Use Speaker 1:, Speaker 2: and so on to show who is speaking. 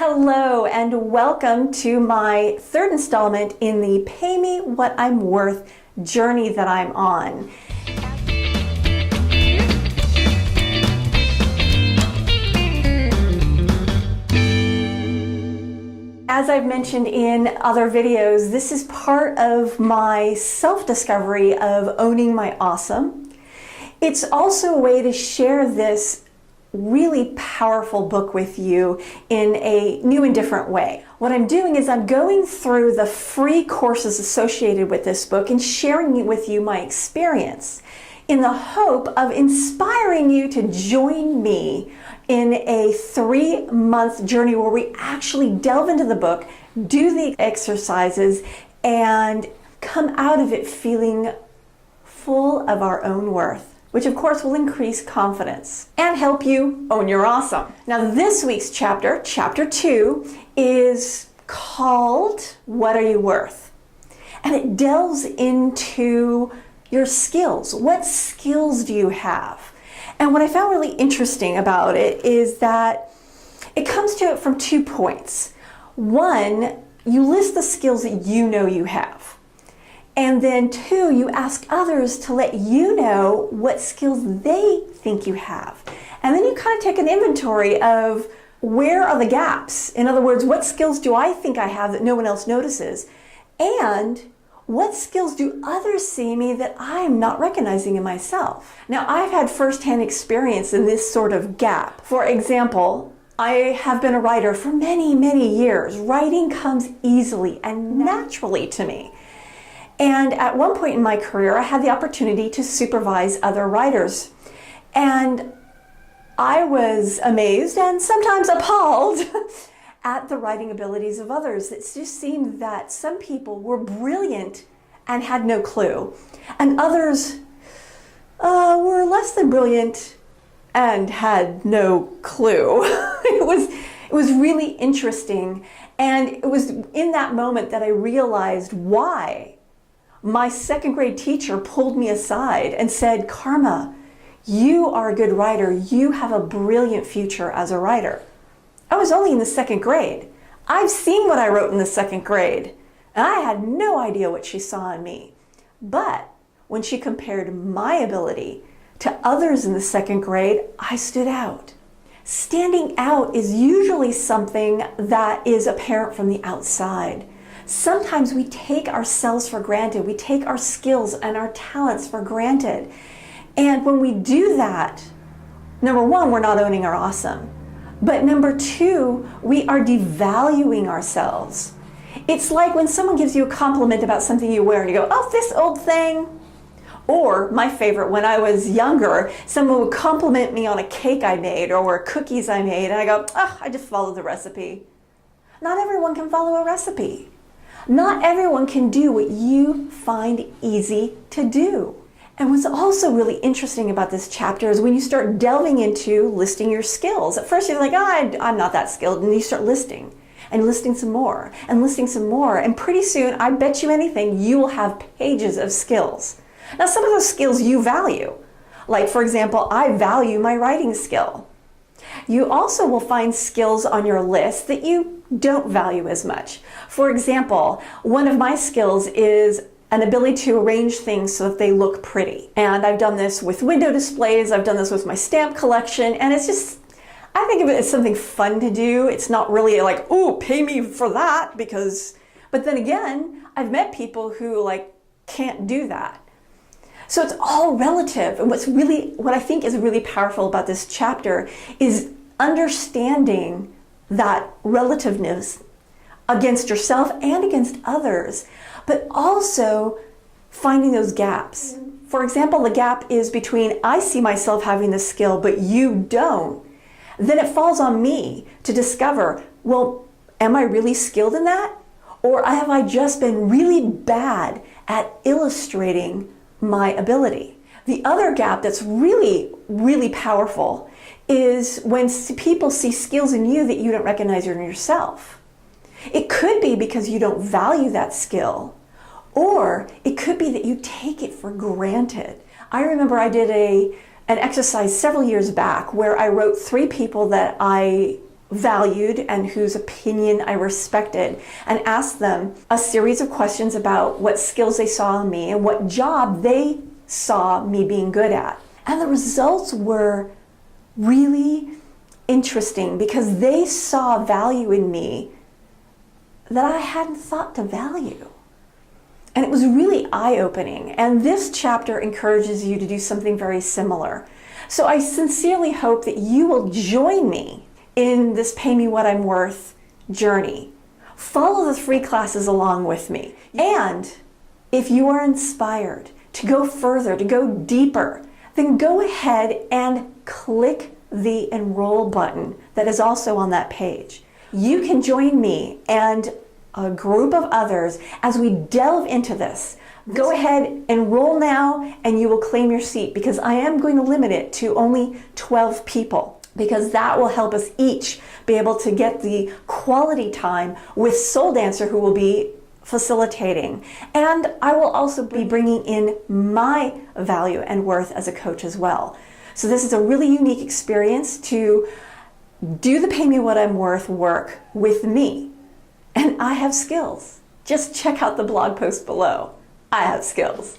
Speaker 1: Hello and welcome to my third installment in the Pay Me What I'm Worth journey that I'm on. As I've mentioned in other videos, this is part of my self-discovery of owning my awesome. It's also a way to share this really powerful book with you in a new and different way. What I'm doing is I'm going through the free courses associated with this book and sharing with you my experience in the hope of inspiring you to join me in a 3-month journey where we actually delve into the book, do the exercises, and come out of it feeling full of our own worth, which of course will increase confidence and help you own your awesome. Now this week's chapter, chapter 2, is called What Are You Worth? And it delves into your skills. What skills do you have? And what I found really interesting about it is that it comes to it from 2 points. One, you list the skills that you know you have. And then 2, you ask others to let you know what skills they think you have. And then you kind of take an inventory of where are the gaps? In other words, what skills do I think I have that no one else notices? And what skills do others see in me that I'm not recognizing in myself? Now, I've had firsthand experience in this sort of gap. For example, I have been a writer for many, many years. Writing comes easily and naturally to me. And at one point in my career, I had the opportunity to supervise other writers. And I was amazed and sometimes appalled at the writing abilities of others. It just seemed that some people were brilliant and had no clue. And others were less than brilliant and had no clue. It was really interesting. And it was in that moment that I realized why my 2nd grade teacher pulled me aside and said, "Carma, you are a good writer. You have a brilliant future as a writer." I was only in the 2nd grade. I've seen what I wrote in the 2nd grade, and I had no idea what she saw in me. But when she compared my ability to others in the 2nd grade, I stood out. Standing out is usually something that is apparent from the outside. Sometimes we take ourselves for granted. We take our skills and our talents for granted. And when we do that, number 1, we're not owning our awesome. But number 2, we are devaluing ourselves. It's like when someone gives you a compliment about something you wear and you go, "Oh, this old thing." Or my favorite, when I was younger, someone would compliment me on a cake I made or cookies I made, and I go, "Oh, I just followed the recipe." Not everyone can follow a recipe. Not everyone can do what you find easy to do. And what's also really interesting about this chapter is when you start delving into listing your skills. At first you're like, "Oh, I'm not that skilled." And you start listing and listing some more and listing some more. And pretty soon, I bet you anything, you will have pages of skills. Now, some of those skills you value. Like, for example, I value my writing skill. You also will find skills on your list that you don't value as much. For example, one of my skills is an ability to arrange things so that they look pretty. And I've done this with window displays, I've done this with my stamp collection, and it's just, I think of it as something fun to do. It's not really like, "Oh, pay me for that," but then again, I've met people who can't do that. So it's all relative. And what I think is really powerful about this chapter is understanding that relativeness against yourself and against others, but also finding those gaps. For example, the gap is between I see myself having this skill, but you don't. Then it falls on me to discover, well, am I really skilled in that? Or have I just been really bad at illustrating my ability? The other gap that's really, really powerful is when people see skills in you that you don't recognize in yourself. It could be because you don't value that skill, or it could be that you take it for granted. I remember I did an exercise several years back where I wrote 3 people that I valued and whose opinion I respected, and asked them a series of questions about what skills they saw in me and what job they saw me being good at. And the results were really interesting because they saw value in me that I hadn't thought to value. And it was really eye-opening. And this chapter encourages you to do something very similar. So I sincerely hope that you will join me in this Pay Me What I'm Worth journey. Follow the free classes along with me. And if you are inspired to go further, to go deeper, then go ahead and click the enroll button that is also on that page. You can join me and a group of others as we delve into this. Go ahead, enroll now, and you will claim your seat, because I am going to limit it to only 12 people, because that will help us each be able to get the quality time with Soul Dancer, who will be facilitating. And I will also be bringing in my value and worth as a coach as well. So this is a really unique experience to do the Pay Me What I'm Worth work with me. And I have skills. Just check out the blog post below. I have skills.